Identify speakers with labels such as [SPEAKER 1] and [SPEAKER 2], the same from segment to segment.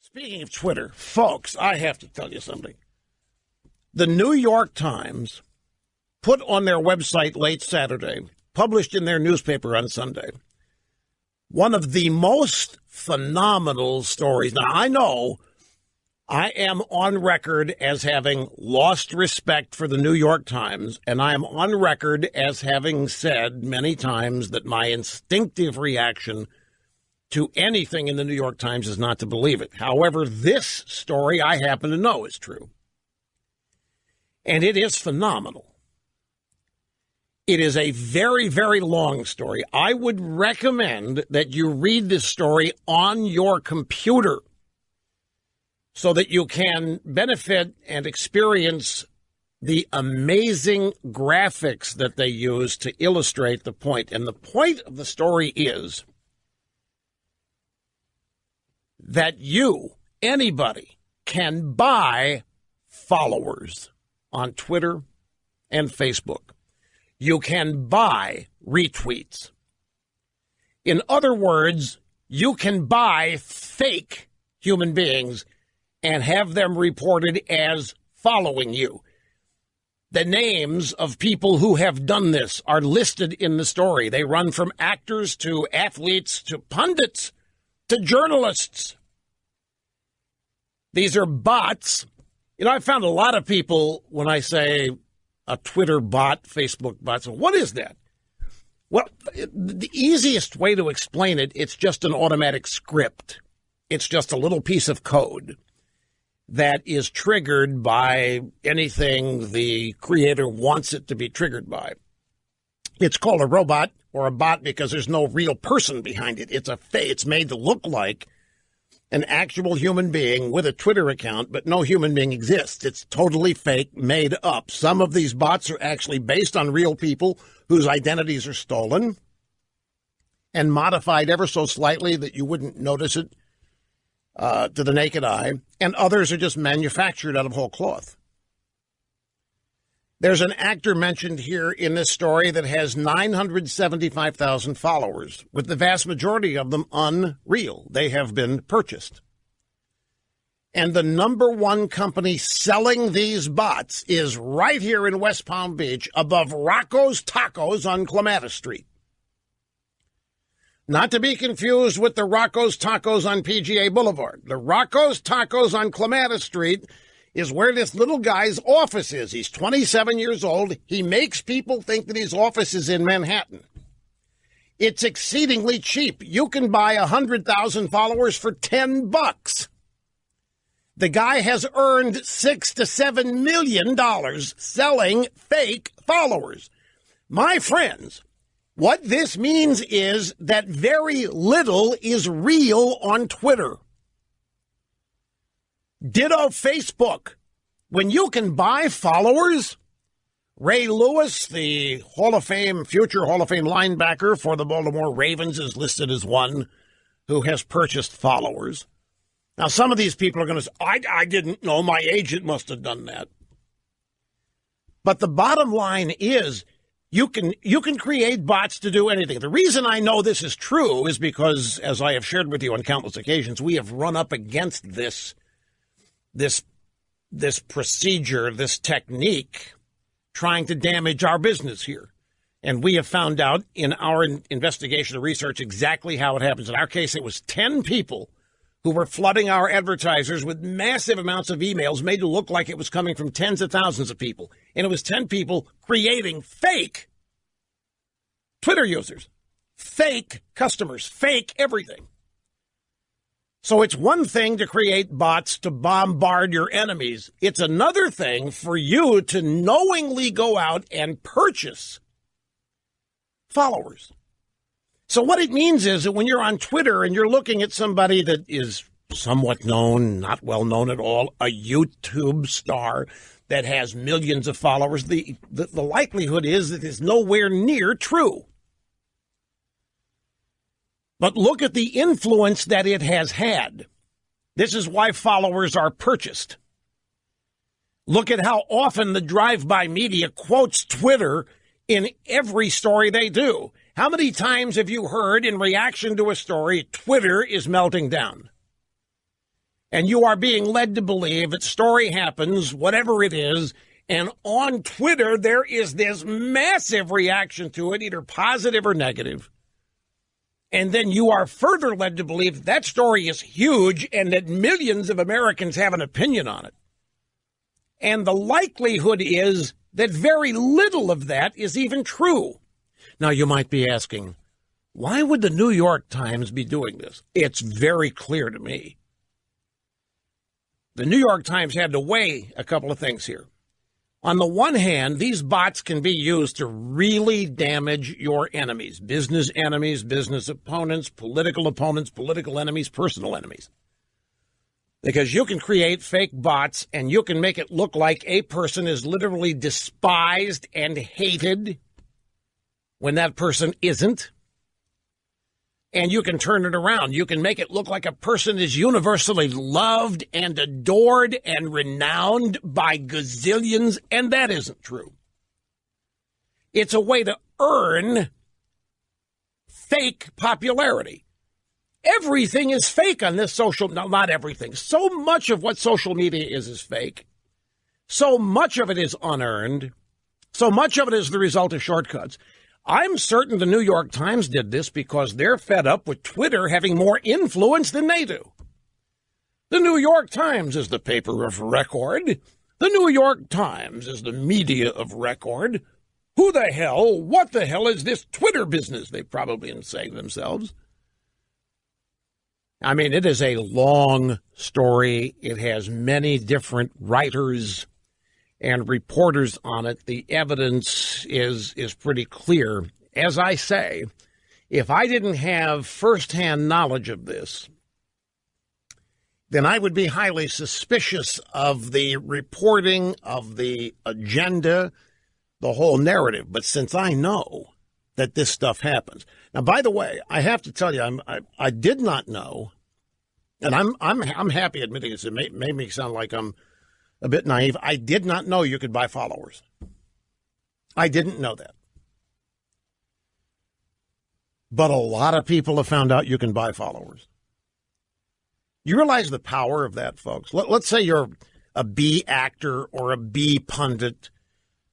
[SPEAKER 1] Speaking of Twitter, folks, I have to tell you something. The New York Times put on their website late Saturday, published in their newspaper on Sunday, one of the most phenomenal stories. Now, I know I am on record as having lost respect for the New York Times, and I am on record as having said many times that my instinctive reaction to anything in the New York Times is not to believe it. However, this story I happen to know is true. And it is phenomenal. It is a very, very long story. I would recommend that you read this story on your computer so that you can benefit and experience the amazing graphics that they use to illustrate the point. And the point of the story is that you, anybody, can buy followers on Twitter and Facebook. You can buy retweets. In other words, you can buy fake human beings and have them reported as following you. The names of people who have done this are listed in the story. They run from actors to athletes to pundits to journalists. These are bots. You know, I found a lot of people, when I say a Twitter bot, Facebook bot, so what is that? Well, the easiest way to explain it, it's just an automatic script. It's just a little piece of code that is triggered by anything the creator wants it to be triggered by. It's called a robot or a bot because there's no real person behind it. It's made to look like an actual human being with a Twitter account, but no human being exists. It's totally fake, made up. Some of these bots are actually based on real people whose identities are stolen and modified ever so slightly that you wouldn't notice it to the naked eye, and others are just manufactured out of whole cloth. There's an actor mentioned here in this story that has 975,000 followers, with the vast majority of them unreal. They have been purchased. And the number one company selling these bots is right here in West Palm Beach above Rocco's Tacos on Clematis Street. Not to be confused with the Rocco's Tacos on PGA Boulevard. The Rocco's Tacos on Clematis Street is where this little guy's office is. He's 27 years old. He makes people think that his office is in Manhattan. It's exceedingly cheap. You can buy 100,000 followers for $10. The guy has earned $6 to $7 million selling fake followers. My friends, what this means is that very little is real on Twitter. Ditto Facebook. When you can buy followers, Ray Lewis, the future Hall of Fame linebacker for the Baltimore Ravens, is listed as one who has purchased followers. Now, some of these people are going to say, I didn't know, my agent must have done that. But the bottom line is, you can create bots to do anything. The reason I know this is true is because, as I have shared with you on countless occasions, we have run up against this procedure, this technique, trying to damage our business here. And we have found out in our investigation and research exactly how it happens. In our case, it was 10 people who were flooding our advertisers with massive amounts of emails made to look like it was coming from tens of thousands of people. And it was 10 people creating fake Twitter users, fake customers, fake everything. So it's one thing to create bots to bombard your enemies. It's another thing for you to knowingly go out and purchase followers. So what it means is that when you're on Twitter and you're looking at somebody that is somewhat known, not well known at all, a YouTube star that has millions of followers, the likelihood is that it's nowhere near true. But look at the influence that it has had. This is why followers are purchased. Look at how often the drive-by media quotes Twitter in every story they do. How many times have you heard in reaction to a story, Twitter is melting down? and you are being led to believe that story happens, whatever it is, and on Twitter there is this massive reaction to it, either positive or negative. And then you are further led to believe that story is huge and that millions of Americans have an opinion on it. And the likelihood is that very little of that is even true. Now, you might be asking, why would the New York Times be doing this? It's very clear to me. The New York Times had to weigh a couple of things here. On the one hand, these bots can be used to really damage your enemies, business opponents, political enemies, personal enemies. Because you can create fake bots and you can make it look like a person is literally despised and hated when that person isn't. And you can turn it around. You can make it look like a person is universally loved and adored and renowned by gazillions, and that isn't true. It's a way to earn fake popularity. Everything is fake on this social, no, not everything. So much of what social media is fake. So much of it is unearned. So much of it is the result of shortcuts. I'm certain the New York Times did this because they're fed up with Twitter having more influence than they do. The New York Times is the paper of record. The New York Times is the media of record. Who the hell, what the hell is this Twitter business? They've probably been saying to themselves. I mean, it is a long story. It has many different writers and reporters on it. The evidence is pretty clear. As I say, if I didn't have firsthand knowledge of this, then I would be highly suspicious of the reporting, of the agenda, the whole narrative. But since I know that this stuff happens. Now, by the way, I have to tell you, I did not know, and I'm happy admitting this. It made me sound like I'm a bit naive. I did not know you could buy followers. I didn't know that. But a lot of people have found out you can buy followers. You realize the power of that, folks? Let's say you're a B actor or a B pundit.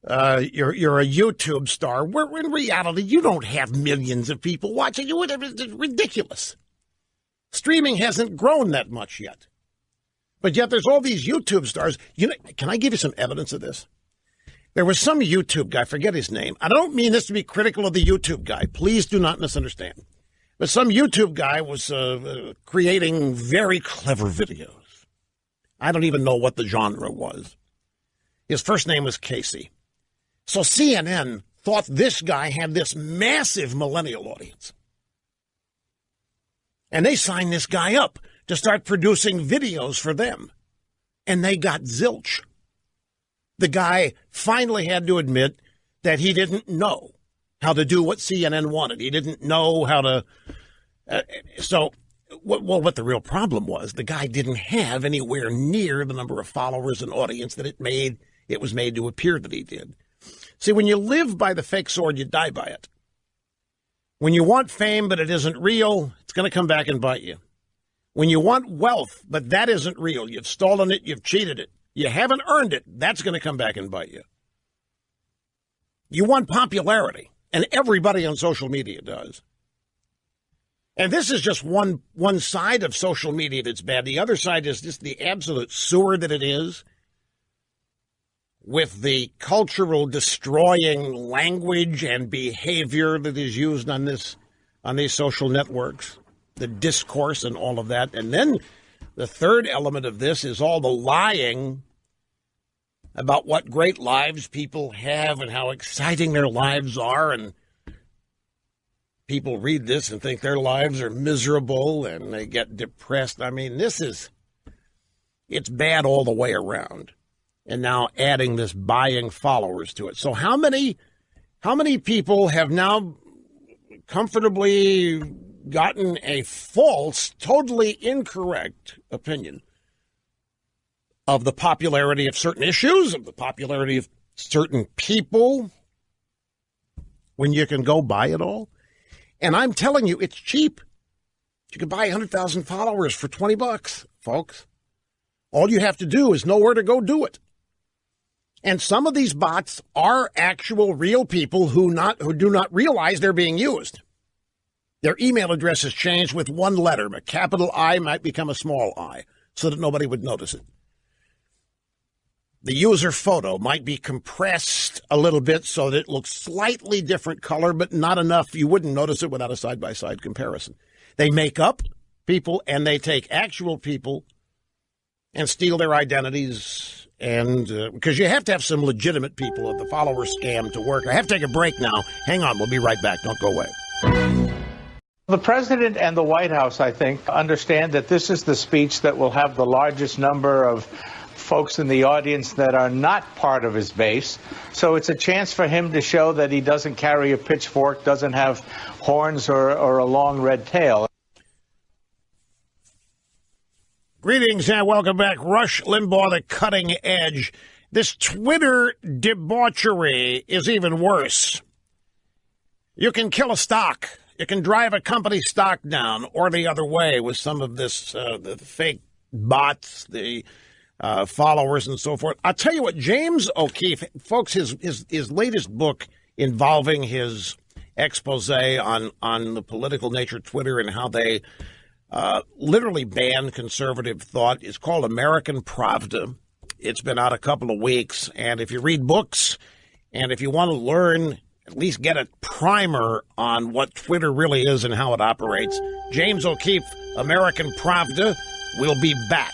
[SPEAKER 1] You're a YouTube star, where in reality you don't have millions of people watching you. It's ridiculous. Streaming hasn't grown that much yet. But yet there's all these YouTube stars. You know, can I give you some evidence of this? There was some YouTube guy, forget his name. I don't mean this to be critical of the YouTube guy. Please do not misunderstand. But some YouTube guy was creating very clever videos. I don't even know what the genre was. His first name was Casey. So CNN thought this guy had this massive millennial audience. And they signed this guy up to start producing videos for them. And they got zilch. The guy finally had to admit that he didn't know how to do what CNN wanted. He didn't know how to... what the real problem was, the guy didn't have anywhere near the number of followers and audience that it was made to appear that he did. See, when you live by the fake sword, you die by it. When you want fame, but it isn't real, it's going to come back and bite you. When you want wealth, but that isn't real, you've stolen it, you've cheated it, you haven't earned it, that's going to come back and bite you. You want popularity, and everybody on social media does. And this is just one side of social media that's bad. The other side is just the absolute sewer that it is, with the cultural destroying language and behavior that is used on these social networks, the discourse and all of that. And then the third element of this is all the lying about what great lives people have and how exciting their lives are. And people read this and think their lives are miserable and they get depressed. I mean, it's bad all the way around. And now adding this buying followers to it. So how many people have now comfortably gotten a false, totally incorrect opinion of the popularity of certain issues, of the popularity of certain people, when you can go buy it all? And I'm telling you, it's cheap. You can buy 100,000 followers for $20, folks. All you have to do is know where to go do it. And some of these bots are actual real people who do not realize they're being used. Their email address is changed with one letter. A capital I might become a small I so that nobody would notice it. The user photo might be compressed a little bit so that it looks slightly different color, but not enough. You wouldn't notice it without a side-by-side comparison. They make up people and they take actual people and steal their identities. And because you have to have some legitimate people of the follower scam to work. I have to take a break now. Hang on. We'll be right back. Don't go away.
[SPEAKER 2] The president and the White House, I think, understand that this is the speech that will have the largest number of folks in the audience that are not part of his base. So it's a chance for him to show that he doesn't carry a pitchfork, doesn't have horns or a long red tail.
[SPEAKER 1] Greetings and welcome back. Rush Limbaugh, the cutting edge. This Twitter debauchery is even worse. You can kill a stock. You can drive a company stock down or the other way with some of this, the fake bots, the followers and so forth. I'll tell you what, James O'Keefe, folks, his latest book involving his expose on the political nature of Twitter and how they literally ban conservative thought is called American Pravda. It's been out a couple of weeks, and if you read books and if you want to learn, at least get a primer on what Twitter really is and how it operates, James O'Keefe, American Pravda, will be back.